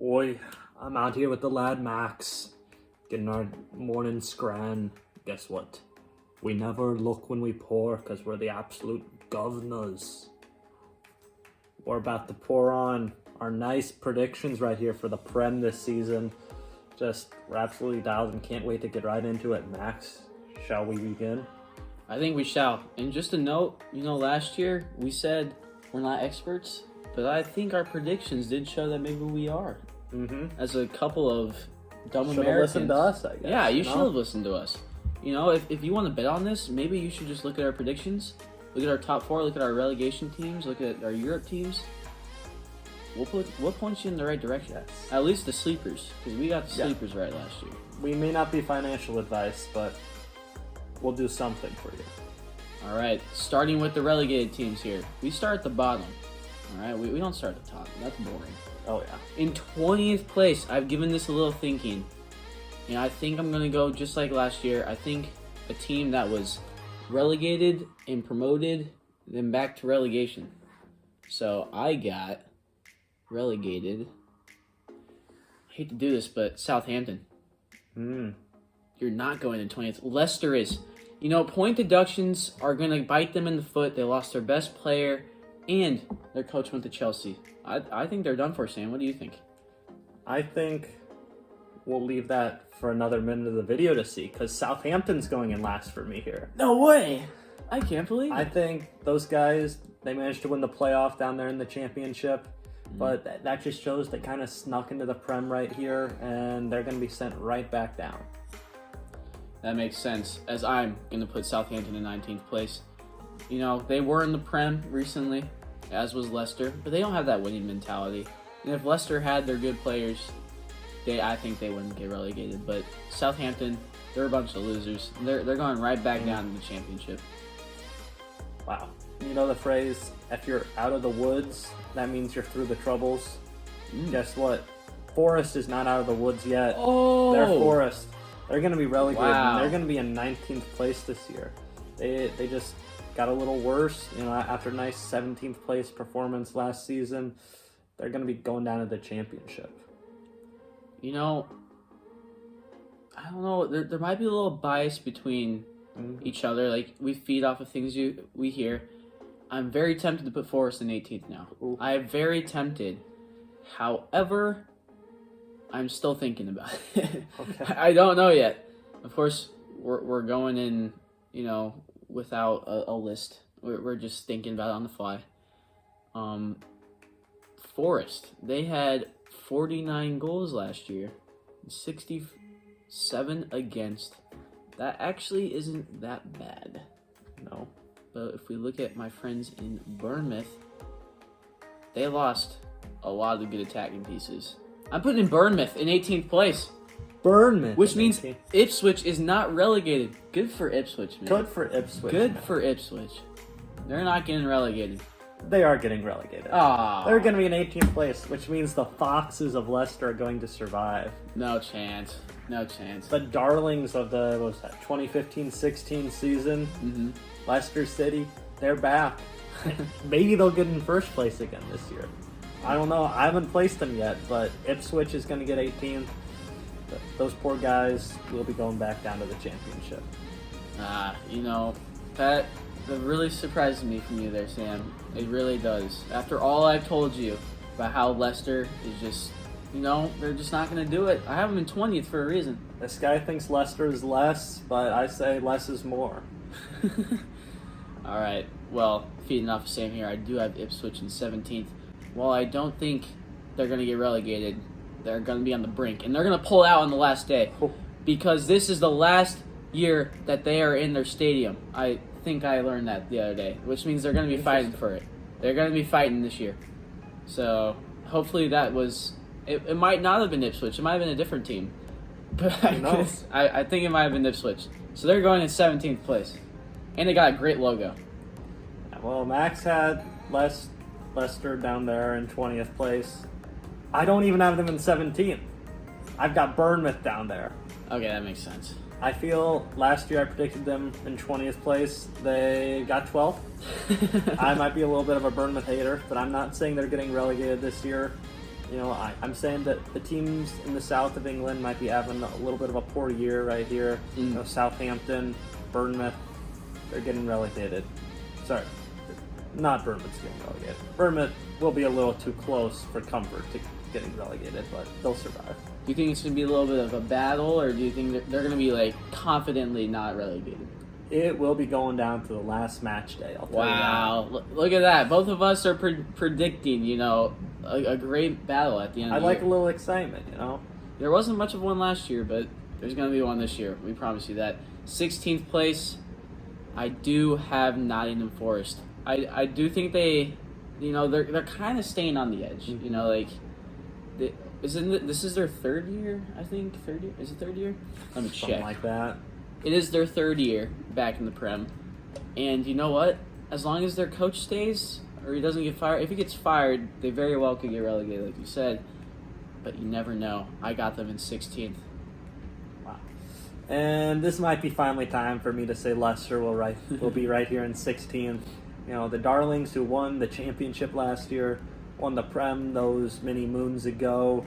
Oi, I'm out here with the lad Max, getting our morning scran. Guess what? We never look when we pour, because we're the absolute governors. We're about to pour on our nice predictions right here for the Prem this season. We're absolutely dialed and can't wait to get right into it. Max, shall we begin? I think we shall. And just a note, last year we said we're not experts, but I think our predictions did show that maybe we are. As a couple of dumb Should've Americans. listened to us, I guess. Yeah, you should have listened to us. If you want to bet on this, maybe you should just look at our predictions, look at our top four, look at our relegation teams, look at our Europe teams. We'll point you in the right direction. Yes. At least the sleepers, because we got the sleepers right last year. We may not be financial advice, but we'll do something for you. All right, starting with the relegated teams here. We start at the bottom. All right, we don't start at the top. That's boring. Oh, yeah. In 20th place, I've given this a little thinking. I think I'm going to go just like last year. I think a team that was relegated and promoted, then back to relegation. So I got relegated. I hate to do this, but Southampton. You're not going in 20th. Leicester is. Point deductions are going to bite them in the foot. They lost their best player, and their coach went to Chelsea. I think they're done for, Sam. What do you think? I think we'll leave that for another minute of the video to see, because Southampton's going in last for me here. No way! I can't believe it. I think those guys, they managed to win the playoff down there in the championship, but that just shows they kind of snuck into the Prem right here, and they're going to be sent right back down. That makes sense, as I'm going to put Southampton in 19th place. They were in the Prem recently, as was Leicester, but they don't have that winning mentality. And if Leicester had their good players, I think they wouldn't get relegated. But Southampton, they're a bunch of losers. They're going right back down to the championship. Wow. You know the phrase, if you're out of the woods, that means you're through the troubles. Guess what? Forest is not out of the woods yet. Oh! They're Forest. They're going to be relegated, Wow. and they're going to be in 19th place this year. They just got a little worse, after a nice 17th place performance last season. They're going to be going down to the championship. I don't know. There might be a little bias between each other. Like, we feed off of things we hear. I'm very tempted to put Forest in 18th now. Ooh. I am very tempted. However, I'm still thinking about it. Okay. I don't know yet. Of course, we're going in, without a list. We're just thinking about it on the fly. Forest, they had 49 goals last year, 67 against. That actually isn't that bad. No. But if we look at my friends in Bournemouth, they lost a lot of good attacking pieces. I'm putting in Bournemouth in 18th place. Bournemouth. Which means Ipswich is not relegated. Good for Ipswich, man. Good for Ipswich. Good man. for Ipswich. They're not getting relegated. They are getting relegated. Ah, They're going to be in 18th place, which means the Foxes of Leicester are going to survive. no chance. No chance. The darlings of the, 2015-16 season, Leicester City, they're back. Maybe they'll get in first place again this year. I don't know. I haven't placed them yet, but Ipswich is going to get 18th. But those poor guys will be going back down to the championship. That really surprises me from you there, Sam. It really does. After all I've told you about how Leicester is just, they're just not going to do it. I have them in 20th for a reason. This guy thinks Leicester is less, but I say less is more. All right. Well, feeding off of Sam here, I do have Ipswich in 17th. While I don't think they're going to get relegated, they're going to be on the brink. And they're going to pull out on the last day. Because this is the last year that they are in their stadium. I think I learned that the other day. Which means they're going to be fighting for it. They're going to be fighting this year. So, hopefully that was... It might not have been Ipswich. It might have been a different team. But I think it might have been Ipswich. So they're going in 17th place. And they got a great logo. Well, Max had Leicester down there in 20th place. I don't even have them in 17th. I've got Bournemouth down there. Okay, that makes sense. I feel last year I predicted them in 20th place. They got 12th. I might be a little bit of a Bournemouth hater, but I'm not saying they're getting relegated this year. I'm saying that the teams in the south of England might be having a little bit of a poor year right here. Southampton, Bournemouth, they're getting relegated. Sorry, not Bournemouth's getting relegated. Bournemouth will be a little too close for comfort to getting relegated, but they'll survive. Do you think it's going to be a little bit of a battle, or do you think that they're going to be like confidently not relegated? It will be going down to the last match day. I'll tell you that. Wow, look at that. Both of us are predicting, a great battle at the end of the year. I like a little excitement, There wasn't much of one last year, but there's going to be one this year. We promise you that. 16th place, I do have Nottingham Forest. I do think they're kind of staying on the edge. This is their third year, I think. Third year? Is it third year? Let me check. Something like that. It is their third year back in the Prem. And you know what? As long as their coach stays, or he doesn't get fired, if he gets fired, they very well could get relegated, like you said. But you never know. I got them in 16th. Wow. And this might be finally time for me to say Leicester will be right here in 16th. The Darlings who won the championship last year, won the Prem those many moons ago.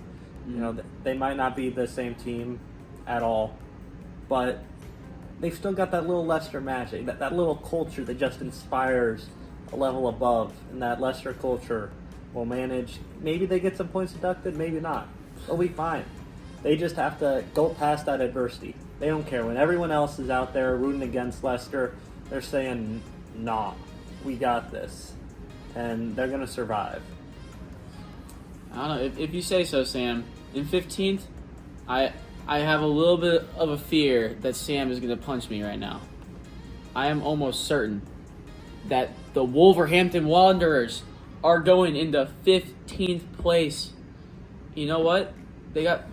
They might not be the same team at all, but they've still got that little Leicester magic, that little culture that just inspires a level above, and that Leicester culture will manage. Maybe they get some points deducted, maybe not. They'll be fine. They just have to go past that adversity. They don't care. When everyone else is out there rooting against Leicester, they're saying, nah, we got this. And they're going to survive. I don't know. If you say so, Sam. In 15th, I have a little bit of a fear that Sam is going to punch me right now. I am almost certain that the Wolverhampton Wanderers are going into 15th place. You know what? They got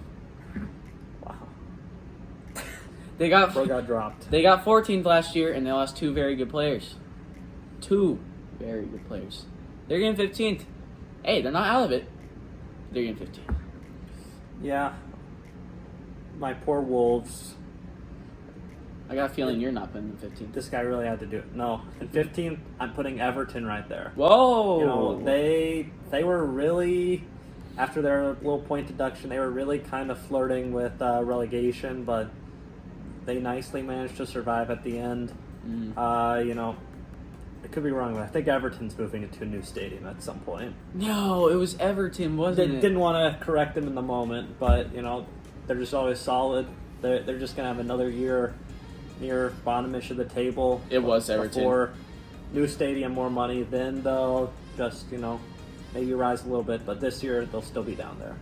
Bro got dropped. They got 14th last year, and they lost two very good players. They're getting 15th. Hey, they're not out of it. They're getting 15th. Yeah. My poor Wolves. I got a feeling you're not putting them 15th. This guy really had to do it. No. In 15th, I'm putting Everton right there. Whoa! They were really, after their little point deduction, they were really kind of flirting with relegation, but they nicely managed to survive at the end. I could be wrong, but I think Everton's moving into a new stadium at some point. No, it was Everton, wasn't it? Didn't want to correct them in the moment, but, they're just always solid. They're just going to have another year near bottom-ish of the table. It was Everton. Before new stadium, more money. Then they'll just, maybe rise a little bit, but this year they'll still be down there.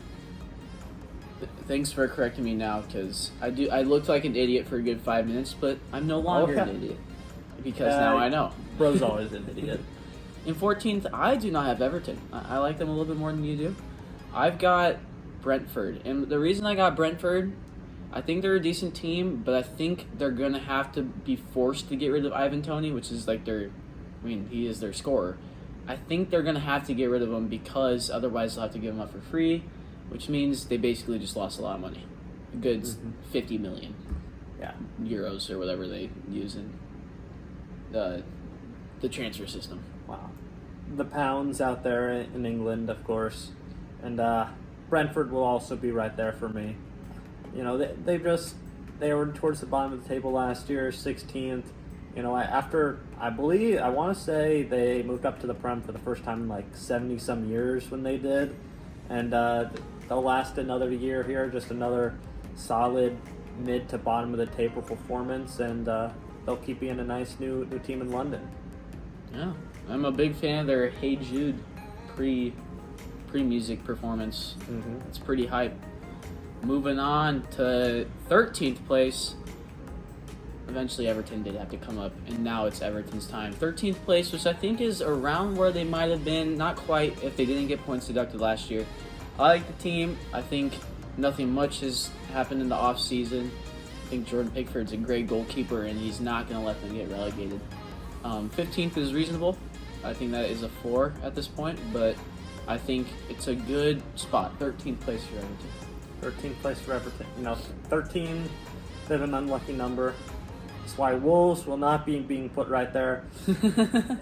Thanks for correcting me now, because I looked like an idiot for a good 5 minutes, but I'm no longer an idiot. Because now I know. Bro's always an idiot. In 14th, I do not have Everton. I like them a little bit more than you do. I've got Brentford. And the reason I got Brentford, I think they're a decent team, but I think they're going to have to be forced to get rid of Ivan Toney, which is like he is their scorer. I think they're going to have to get rid of him because otherwise they'll have to give him up for free, which means they basically just lost a lot of money. A good 50 million euros or whatever they use in the transfer system. Wow. The pounds out there in England, of course. And Brentford will also be right there for me. They were towards the bottom of the table last year, 16th. I want to say they moved up to the Prem for the first time in like 70-some years when they did. And they'll last another year here, just another solid mid to bottom of the table performance, and they'll keep being a nice new team in London. Yeah, I'm a big fan of their Hey Jude pre-music performance. It's pretty hype. Moving on to 13th place. Eventually Everton did have to come up, and now it's Everton's time. 13th place, which I think is around where they might have been, not quite if they didn't get points deducted last year. I like the team. I think nothing much has happened in the off-season. I think Jordan Pickford's a great goalkeeper, and he's not going to let them get relegated. 15th is reasonable. I think that is a 4 at this point, but I think it's a good spot. 13th place for Everton. 13th place for Everton. 13, bit of an unlucky number. That's why Wolves will not be being put right there.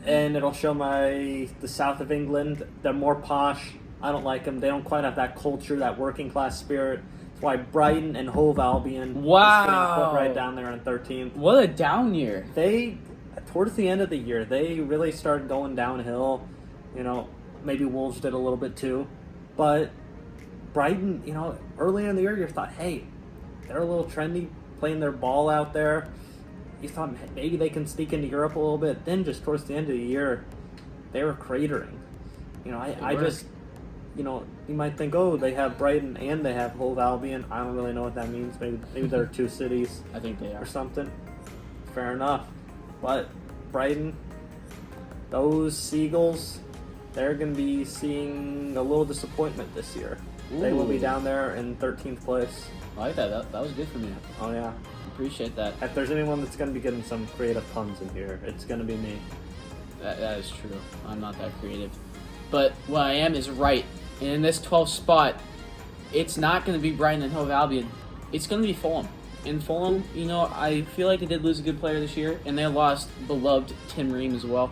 And it'll show the south of England. They're more posh. I don't like them. They don't quite have that culture, that working class spirit. That's why Brighton and Hove Albion is getting put right down there in 13th. What a down year. They, towards the end of the year, they really started going downhill. You know, maybe Wolves did a little bit too. But Brighton, you know, early in the year, you thought, hey, they're a little trendy, playing their ball out there. You thought maybe they can sneak into Europe a little bit. Then just towards the end of the year, they were cratering. You know, I just, you know, you might think, oh, they have Brighton and they have Hove Albion. I don't really know what that means. Maybe they're two cities. I think they are. Or something. Fair enough. But Brighton, those Seagulls, they're going to be seeing a little disappointment this year. Ooh. They will be down there in 13th place. I like that. That was good for me. Oh, yeah. Appreciate that. If there's anyone that's going to be getting some creative puns in here, it's going to be me. That is true. I'm not that creative. But what I am is right. And in this 12th spot, it's not going to be Brighton and Hove Albion. It's going to be Fulham. And Fulham, you know, I feel like they did lose a good player this year, and they lost beloved Tim Ream as well.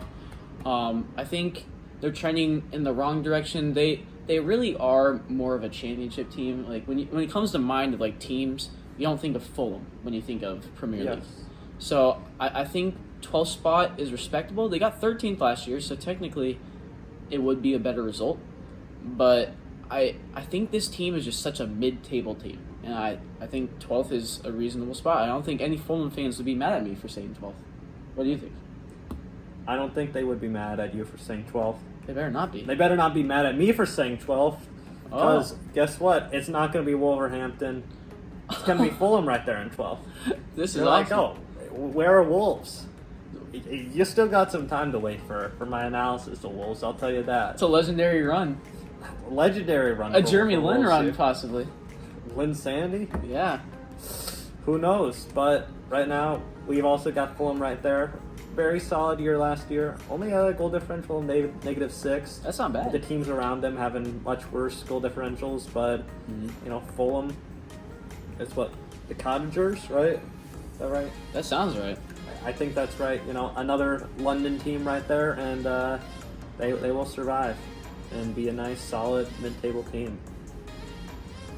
I think they're trending in the wrong direction. They really are more of a championship team. Like when it comes to mind of like teams, you don't think of Fulham when you think of Premier League. So I think 12th spot is respectable. They got 13th last year, so technically it would be a better result. But I think this team is just such a mid-table team. And I think 12th is a reasonable spot. I don't think any Fulham fans would be mad at me for saying 12th. What do you think? I don't think they would be mad at you for saying 12th. They better not be. They better not be mad at me for saying 12th. Because guess what? It's not going to be Wolverhampton. It's going to be Fulham right there in 12th. This is You're awesome. like, oh, where are Wolves? You still got some time to wait for my analysis of Wolves, I'll tell you that. It's a legendary run. Legendary run. A Jeremy Lin Wolves run, here. possibly. Lin Sandy? Yeah. Who knows? But right now, we've also got Fulham right there. Very solid year last year. Only a goal differential of -6. That's not bad. The teams around them having much worse goal differentials, but you know, Fulham. It's what, the Cottagers, right? Is that right? That sounds right. I think that's right. You know, another London team right there, and they will survive and be a nice, solid mid-table team.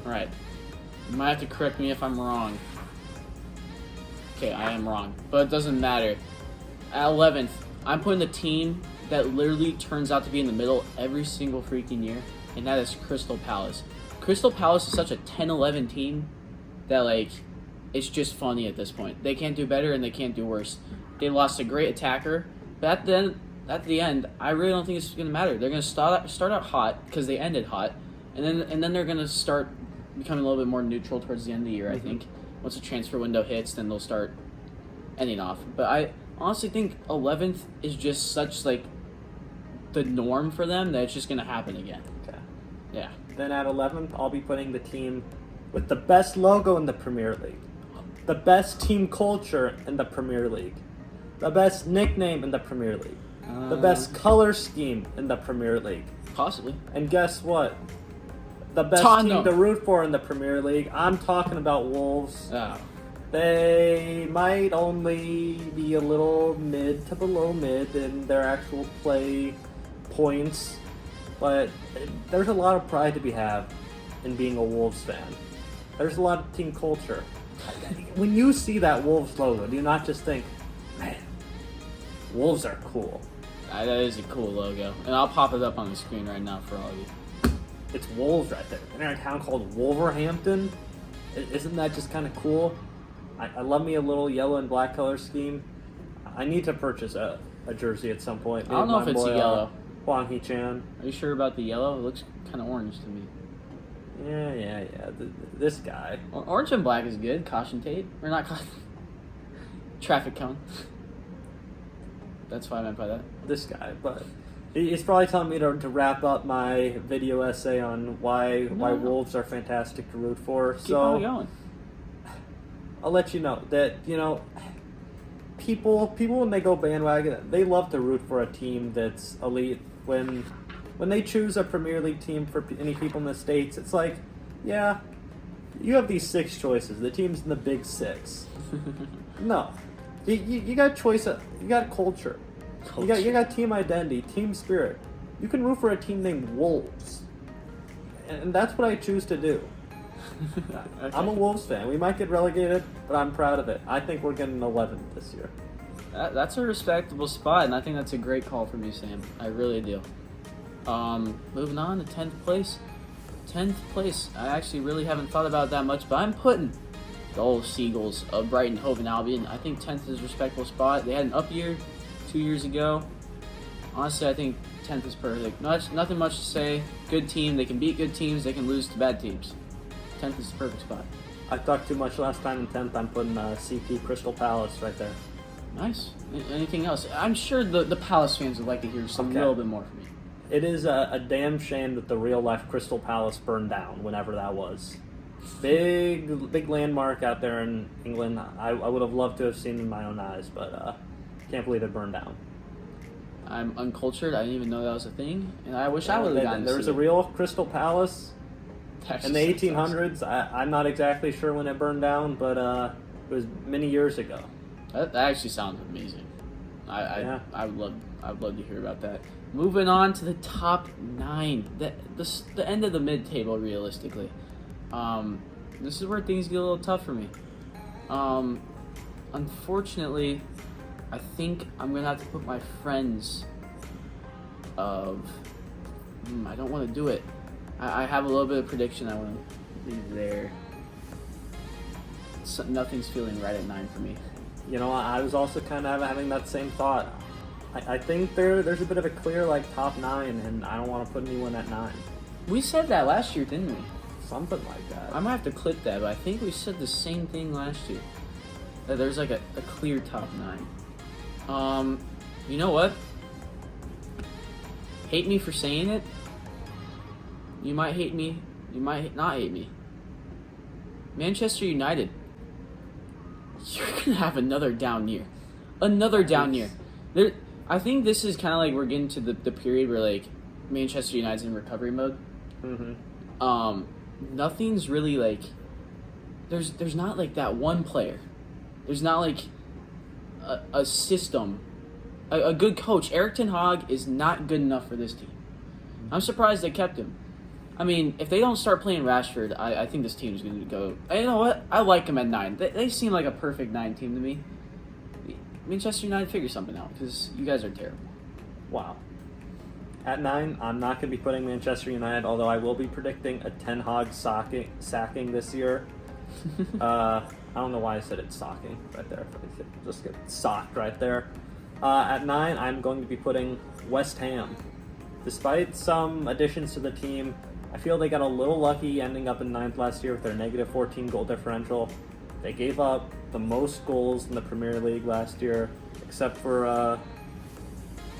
All right. You might have to correct me if I'm wrong. Okay, I am wrong, but it doesn't matter. At 11th, I'm putting the team that literally turns out to be in the middle every single freaking year, and that is Crystal Palace. Crystal Palace is such a 10-11 team that, like, it's just funny at this point. They can't do better and they can't do worse. They lost a great attacker, but at the end, I really don't think it's going to matter. They're going to start out hot because they ended hot, and then they're going to start becoming a little bit more neutral towards the end of the year, I think. Once the transfer window hits, then they'll start ending off. But I honestly think 11th is just such, like, the norm for them that it's just going to happen again. Okay. Yeah. Then at 11th, I'll be putting the team with the best logo in the Premier League, the best team culture in the Premier League, the best nickname in the Premier League, the best color scheme in the Premier League. Possibly. And guess what? The best Tottenham. team to root for in the Premier League. I'm talking about Wolves. Oh. They might only be a little mid to below mid in their actual play points, but there's a lot of pride to be had in being a Wolves fan. There's a lot of team culture. When you see that Wolves logo, do you not just think, man, Wolves are cool? That is a cool logo. And I'll pop it up on the screen right now for all of you. It's Wolves right there. They're in a town called Wolverhampton. Isn't that just kind of cool? I love me a little yellow and black color scheme. I need to purchase a jersey at some point. I don't know if it's yellow. Huang Hee-chan. Are you sure about the yellow? It looks kind of orange to me. Yeah. This guy. Orange and black is good. Caution tape. Or not caution. Traffic cone. That's what I meant by that. This guy, but he's probably telling me to wrap up my video essay on why Wolves are fantastic to root for. Keep on going. I'll let you know that, you know, people when they go bandwagon, they love to root for a team that's elite. When they choose a Premier League team for any people in the States, it's like, yeah, you have these 6 choices. The team's in the big 6. No. You got choice. You got culture. You got team identity, team spirit. You can root for a team named Wolves. and that's what I choose to do. Okay. I'm a Wolves fan. We might get relegated, but I'm proud of it. I think we're getting 11th this year. That's a respectable spot, and I think that's a great call from you, Sam. I really do. Moving on to 10th place. 10th place. I actually really haven't thought about that much, but I'm putting the old Seagulls of Brighton Hove and Albion. I think 10th is a respectable spot. They had an up year 2 years ago. Honestly, I think 10th is perfect. Nothing much to say. Good team. They can beat good teams. They can lose to bad teams. 10th is the perfect spot. I talked too much last time in 10th. I'm putting CP Crystal Palace right there. Nice. Anything else? I'm sure the Palace fans would like to hear some little bit more from you. It is a damn shame that the real life Crystal Palace burned down whenever that was. Big landmark out there in England. I would have loved to have seen it in my own eyes, but can't believe it burned down. I'm uncultured. I didn't even know that was a thing, and I wish I would have gotten to There was see a it. real Crystal Palace in the 1800s. I'm not exactly sure when it burned down, but it was many years ago. That actually sounds amazing. Yeah. I would love to hear about that. Moving on to the top 9, the end of the mid table realistically. This is where things get a little tough for me. Unfortunately, I think I'm gonna have to put my friends of. I don't want to do it. I have a little bit of prediction I want to leave there. Nothing's feeling right at 9 for me. You know, I was also kind of having that same thought. I think there's a bit of a clear top 9, and I don't want to put anyone at 9. We said that last year, didn't we? Something like that. I might have to clip that, but I think we said the same thing last year. That there's a clear top 9. You know what? Hate me for saying it. You might hate me. You might not hate me. Manchester United. You're gonna have another down year. Another down year. I think this is kind of like we're getting to the period where Manchester United's in recovery mode. Mm-hmm. Nothing's really there's not that one player. There's not a system, a good coach. Eric Ten Hag is not good enough for this team. I'm surprised they kept him. I mean, if they don't start playing Rashford, I think this team is going to go. And you know what? I like them at 9. They seem like a perfect 9 team to me. Manchester United, figure something out because you guys are terrible. Wow. At 9, I'm not going to be putting Manchester United, although I will be predicting a Ten Hag sacking this year. I don't know why I said it's socking right there. Just get socked right there. At 9, I'm going to be putting West Ham. Despite some additions to the team, I feel they got a little lucky ending up in 9th last year with their negative 14 goal differential. They gave up the most goals in the Premier League last year, except for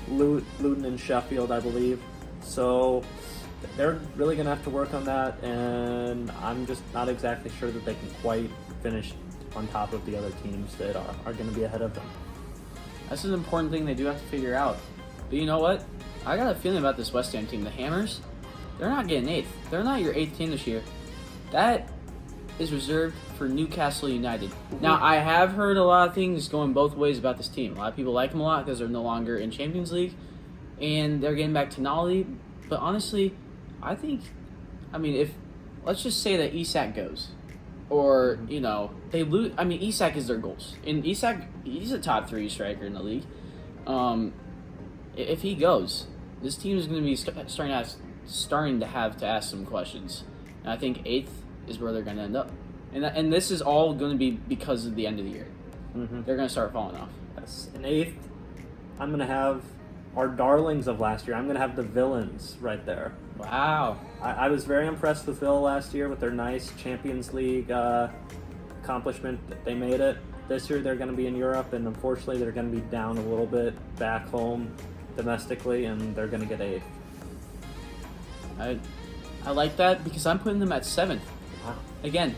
Luton and Sheffield, I believe. So they're really going to have to work on that, and I'm just not exactly sure that they can quite finish on top of the other teams that are going to be ahead of them. That's an important thing they do have to figure out. But you know what? I got a feeling about this West Ham team. The Hammers, they're not getting 8th. They're not your 8th team this year. That is reserved for Newcastle United. Now, I have heard a lot of things going both ways about this team. A lot of people like them a lot because they're no longer in Champions League, and they're getting back to Nolly. But honestly, if let's just say that Isak goes, or they lose. I mean, Isak is their goals, and Isak, he's a top 3 striker in the league. If he goes, this team is going to be starting to have to ask some questions, and I think 8th is where they're going to end up. And this is all going to be because of the end of the year. Mm-hmm. They're going to start falling off. Yes. In 8th, I'm going to have our darlings of last year. I'm going to have the villains right there. Wow. I was very impressed with Villa last year with their nice Champions League accomplishment. They made it. This year they're going to be in Europe, and unfortunately they're going to be down a little bit back home domestically, and they're going to get 8th. I like that because I'm putting them at 7th. Wow. Again,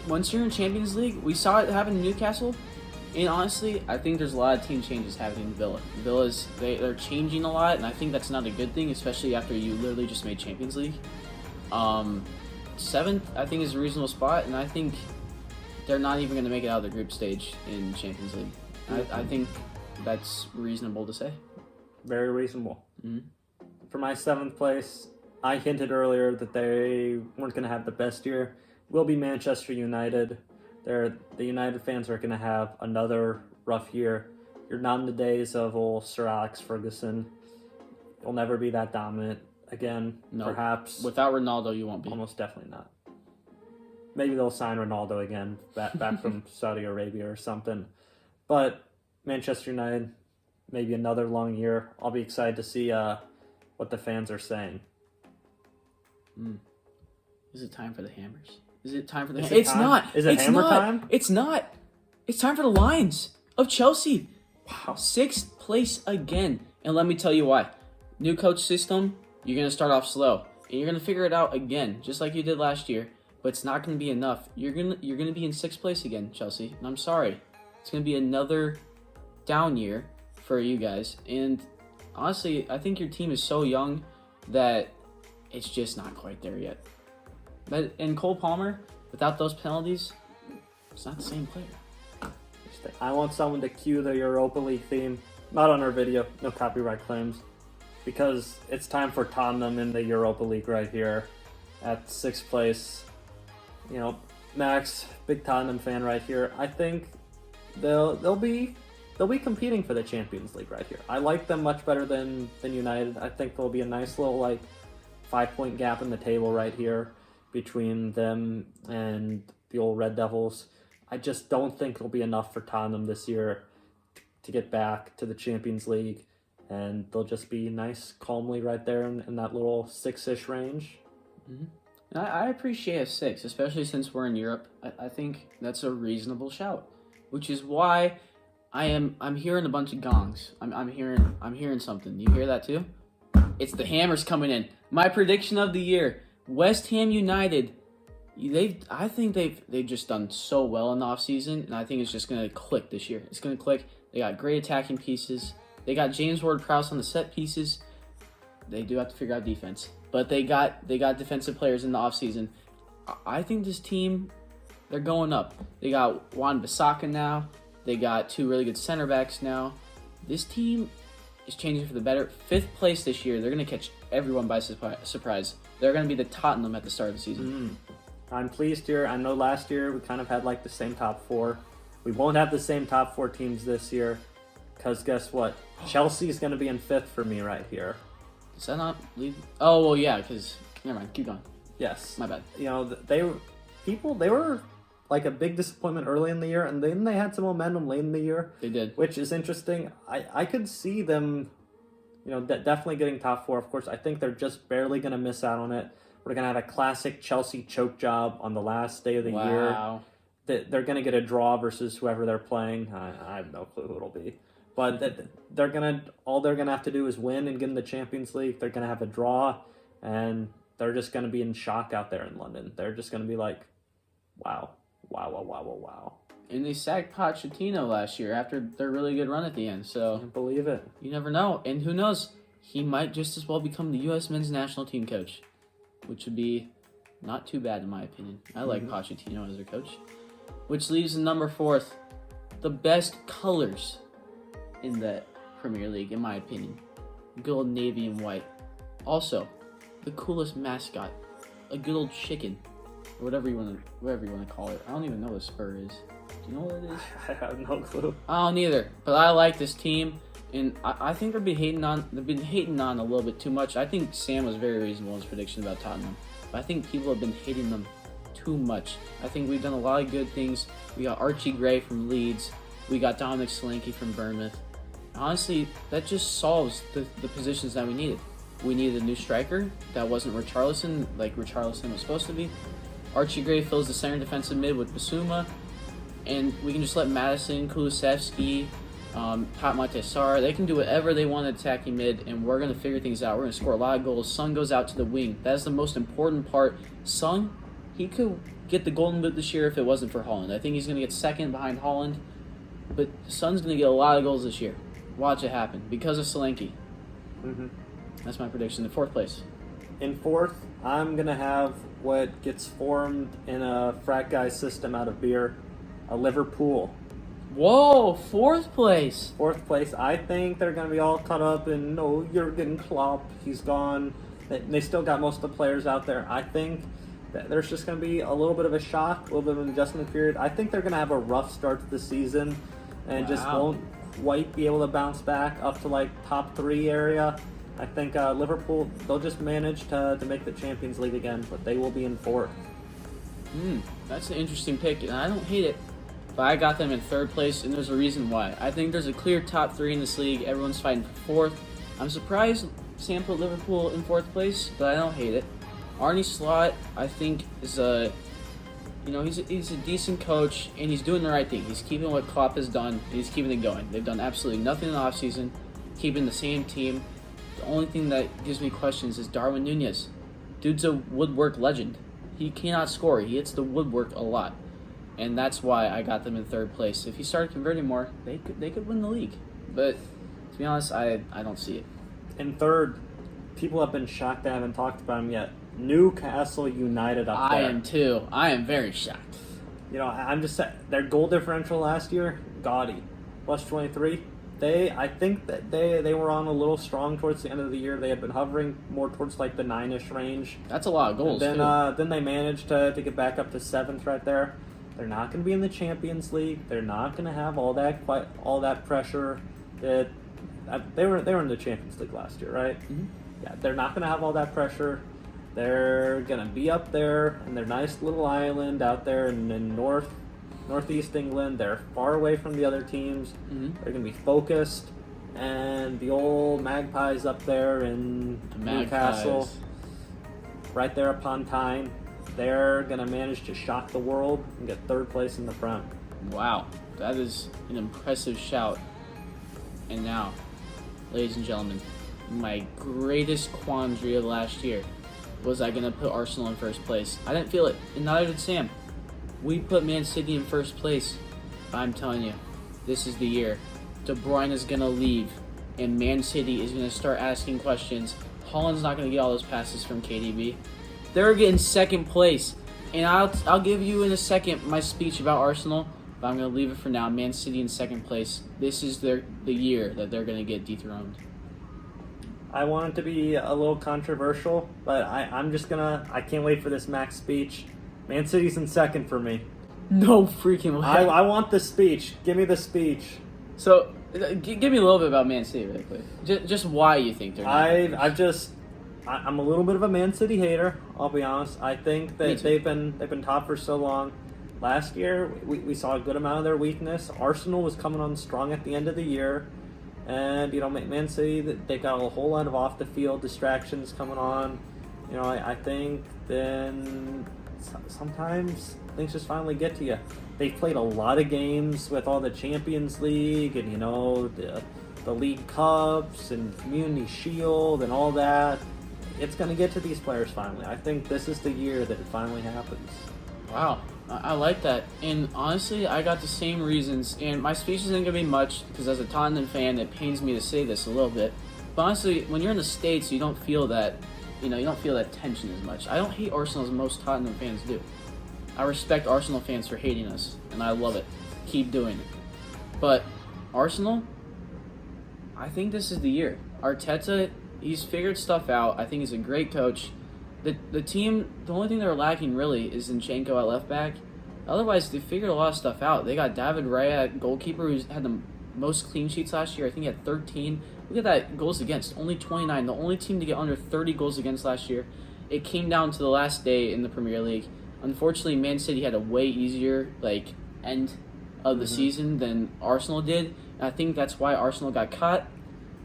once you're in Champions League, we saw it happen in Newcastle, and honestly, I think there's a lot of team changes happening in Villa. They're changing a lot, and I think that's not a good thing, especially after you literally just made Champions League. 7th, I think, is a reasonable spot, and I think they're not even going to make it out of the group stage in Champions League. I think that's reasonable to say. Very reasonable. Mm-hmm. For my 7th place, I hinted earlier that they weren't going to have the best year. Will be Manchester United. The United fans are going to have another rough year. You're not in the days of old Sir Alex Ferguson. You'll never be that dominant again. No, perhaps. Without Ronaldo, you won't be. Almost definitely not. Maybe they'll sign Ronaldo again, back from Saudi Arabia or something. But Manchester United, maybe another long year. I'll be excited to see what the fans are saying. Is it time for the Hammers? Is it time for the? It's not. Is it it's Hammer not. time? It's not. It's time for the Lions of Chelsea. Wow. 6th place again, and let me tell you why. New coach system. You're gonna start off slow, and you're gonna figure it out again, just like you did last year. But it's not gonna be enough. You're gonna be in 6th place again, Chelsea. And I'm sorry. It's gonna be another down year for you guys. And honestly, I think your team is so young that it's just not quite there yet. But in Cole Palmer, without those penalties, it's not the same player. I want someone to cue the Europa League theme. Not on our video, no copyright claims. Because it's time for Tottenham in the Europa League right here at 6th place. You know, Max, big Tottenham fan right here. I think they'll be competing for the Champions League right here. I like them much better than United. I think there'll be a nice little 5-point gap in the table right here between them and the old Red Devils. I just don't think it'll be enough for Tottenham this year to get back to the Champions League, and they'll just be nice, calmly right there in that little 6-ish range. Mm-hmm. I appreciate a 6, especially since we're in Europe. I think that's a reasonable shout, which is why I'm hearing a bunch of gongs. I'm hearing something. You hear that too? It's the Hammers coming in. My prediction of the year: West Ham United. I think they've just done so well in the offseason, and I think it's just gonna click this year. It's gonna click. They got great attacking pieces. They got James Ward-Prowse on the set pieces. They do have to figure out defense, but they got defensive players in the offseason. I think this team, they're going up. They got Wan-Bissaka now. They got 2 really good center backs now. This team is changing for the better. 5th place this year. They're going to catch everyone by surprise. They're going to be the Tottenham at the start of the season. I'm pleased here. I know last year we kind of had the same top 4. We won't have the same top 4 teams this year because guess what? Chelsea's going to be in 5th for me right here. Does that not leave? Oh, well, yeah, because... Never mind. Keep going. Yes. My bad. You know, they were a big disappointment early in the year, and then they had some momentum late in the year. They did. Which is interesting. I could see them, definitely getting top 4. Of course, I think they're just barely going to miss out on it. We're going to have a classic Chelsea choke job on the last day of the year. Wow. They're going to get a draw versus whoever they're playing. I have no clue who it'll be. But all they're gonna have to do is win and get in the Champions League. They're gonna have a draw, and they're just gonna be in shock out there in London. They're just gonna be like, wow. And they sacked Pochettino last year after their really good run at the end. So Can't believe it. You never know, and who knows? He might just as well become the U.S. men's national team coach, which would be not too bad in my opinion. I like Pochettino as their coach, which leaves in number 4th, the best colors in the Premier League, in my opinion. Good old navy and white. Also, the coolest mascot, a good old chicken, or whatever you want to call it. I don't even know what a spur is. Do you know what it is? I have no clue. I don't either. But I like this team, and I think they've been hating on a little bit too much. I think Sam was very reasonable in his prediction about Tottenham, but I think people have been hating them too much. I think we've done a lot of good things. We got Archie Gray from Leeds. We got Dominic Solanke from Bournemouth. Honestly, that just solves the positions that we needed. We needed a new striker that wasn't Richarlison like Richarlison was supposed to be. Archie Gray fills the center defensive mid with Basuma, and we can just let Madison, Kulusevski, Pat Montesar, they can do whatever they want at attacking mid, and we're going to figure things out. We're going to score a lot of goals. Son goes out to the wing. That's the most important part. Son, he could get the Golden Boot this year if it wasn't for Haaland. I think he's going to get second behind Haaland, but Son's going to get a lot of goals this year. Watch it happen because of Solanke. That's my prediction. In 4th place. In 4th, I'm going to have what gets formed in a frat guy system out of beer, a Liverpool. Whoa, 4th place. 4th place. I think they're going to be all caught up in, Jurgen Klopp, he's gone. They still got most of the players out there. I think that there's just going to be a little bit of a shock, a little bit of an adjustment period. I think they're going to have a rough start to the season and just won't quite be able to bounce back up to like top 3 area. I think Liverpool, they'll just manage to make the Champions League again, but they will be in 4th. That's an interesting pick, and I don't hate it. But I got them in 3rd place, and there's a reason why. I think there's a clear top 3 in this league. Everyone's fighting for 4th. I'm surprised Sam put Liverpool in 4th place, but I don't hate it. Arne Slot, I think, is he's a decent coach, and he's doing the right thing. He's keeping what Klopp has done, and he's keeping it going. They've done absolutely nothing in the offseason, keeping the same team. The only thing that gives me questions is Darwin Nunez. Dude's a woodwork legend. He cannot score. He hits the woodwork a lot. And that's why I got them in 3rd place. If he started converting more, they could win the league. But to be honest, I don't see it. In 3rd, people have been shocked I haven't talked about him yet. Newcastle United up there. I am too. I am very shocked. I'm just saying, their goal differential last year, gaudy. Plus 23. I think that they were on a little strong towards the end of the year. They had been hovering more towards like the 9-ish range. That's a lot of goals. Then they managed to get back up to 7th right there. They're not going to be in the Champions League. They're not going to have all that pressure. They were in the Champions League last year, right? Mm-hmm. Yeah, they're not going to have all that pressure. They're going to be up there in their nice little island out there in northeast England. They're far away from the other teams. Mm-hmm. They're going to be focused. And the old Magpies up there in Newcastle, right there upon Tyne, they're going to manage to shock the world and get 3rd place in the Prem. Wow, that is an impressive shout. And now, ladies and gentlemen, my greatest quandary of last year was I going to put Arsenal in 1st place. I didn't feel it, and neither did Sam. We put Man City in 1st place. I'm telling you, this is the year. De Bruyne is going to leave, and Man City is going to start asking questions. Holland's not going to get all those passes from KDB. They're getting 2nd place, and I'll give you in a second my speech about Arsenal, but I'm going to leave it for now. Man City in 2nd place. This is the year that they're going to get dethroned. I want it to be a little controversial, but I can't wait for this Max speech. Man City's in 2nd for me. No freaking way. I want the speech. Give me the speech. So, give me a little bit about Man City really quick. Just why you think they're I'm a little bit of a Man City hater, I'll be honest. I think that they've been top for so long. Last year, we saw a good amount of their weakness. Arsenal was coming on strong at the end of the year. And, Man City, they got a whole lot of off-the-field distractions coming on. I think then sometimes things just finally get to you. They've played a lot of games with all the Champions League and, the League Cups and Community Shield and all that. It's going to get to these players finally. I think this is the year that it finally happens. Wow, I like that. And honestly, I got the same reasons. And my speech isn't going to be much because as a Tottenham fan, it pains me to say this a little bit. But honestly, when you're in the States, you don't feel that, you don't feel that tension as much. I don't hate Arsenal as most Tottenham fans do. I respect Arsenal fans for hating us, and I love it. Keep doing it. But Arsenal, I think this is the year. Arteta, he's figured stuff out. I think he's a great coach. The team, the only thing they're lacking really is Zinchenko at left back. Otherwise, they figured a lot of stuff out. They got David Raya at goalkeeper, who's had the most clean sheets last year. I think he had 13. Look at that, goals against, only 29. The only team to get under 30 goals against last year. It came down to the last day in the Premier League. Unfortunately, Man City had a way easier end of the season than Arsenal did. And I think that's why Arsenal got caught.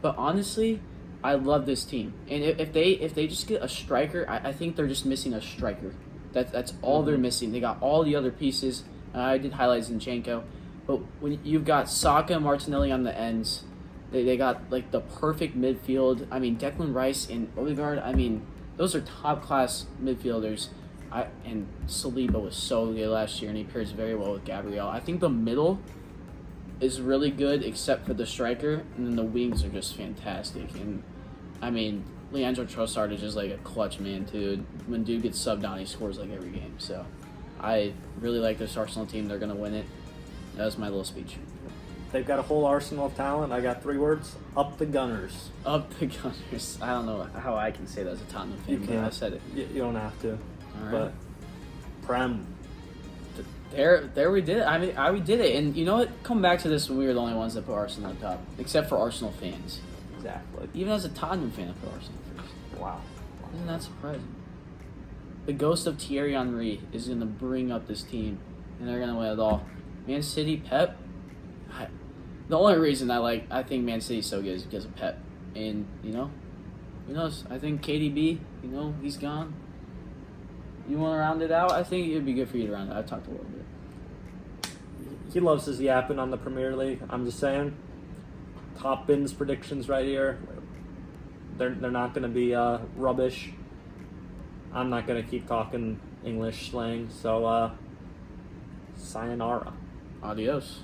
But honestly, I love this team. And if they just get a striker, I think they're just missing a striker. That's all they're missing. They got all the other pieces. I did highlight Zinchenko. But when you've got Saka and Martinelli on the ends, they got the perfect midfield. I mean, Declan Rice and Odegaard, those are top-class midfielders. And Saliba was so good last year, and he pairs very well with Gabriel. I think the middle is really good, except for the striker, and then the wings are just fantastic. And, Leandro Trossard is just a clutch man, too. When dude gets subbed down, he scores every game. So, I really like this Arsenal team. They're going to win it. That was my little speech. they've got a whole arsenal of talent. I got 3 words: up the Gunners. Up the Gunners. I don't know how I can say that as a Tottenham fan, You but can't. I said it. You don't have to. All right. But Prem. There we did it. I mean, we did it. And you know what? Come back to this when we were the only ones that put Arsenal on top, except for Arsenal fans. Exactly. Even as a Tottenham fan, I put Arsenal first. Wow. Isn't that surprising? The ghost of Thierry Henry is going to bring up this team, and they're going to win it all. Man City, Pep. The only reason I think Man City's so good is because of Pep. And, who knows? I think KDB, he's gone. You want to round it out? I think it would be good for you to round it out. I talked a little bit. He loves his yapping on the Premier League. I'm just saying. Top Bins predictions right here. They're not going to be rubbish. I'm not going to keep talking English slang. So, sayonara. Adios.